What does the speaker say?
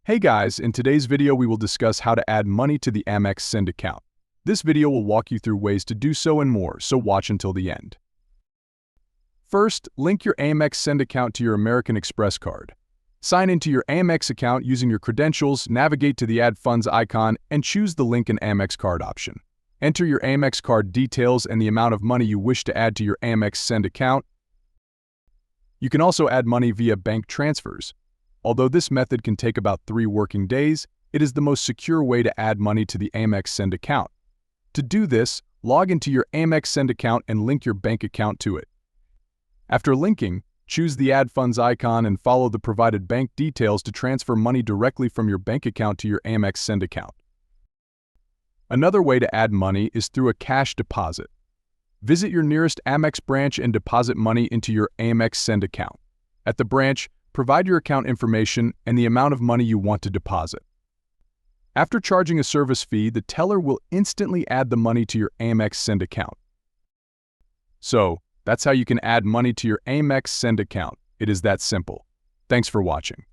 Hey guys, in today's video we will discuss how to add money to the Amex Send account. This video will walk you through ways to do so and more, so watch until the end. First, link your Amex Send account to your American Express card. Sign into your Amex account using your credentials, navigate to the Add Funds icon, and choose the Link an Amex Card option. Enter your Amex card details and the amount of money you wish to add to your Amex Send account. You can also add money via bank transfers. Although this method can take about 3 working days, it is the most secure way to add money to the Amex Send account. To do this, log into your Amex Send account and link your bank account to it. After linking, choose the Add Funds icon and follow the provided bank details to transfer money directly from your bank account to your Amex Send account. Another way to add money is through a cash deposit. Visit your nearest Amex branch and deposit money into your Amex Send account. At the branch, provide your account information and the amount of money you want to deposit. After charging a service fee, the teller will instantly add the money to your Amex Send account. So, that's how you can add money to your Amex Send account. It is that simple. Thanks for watching.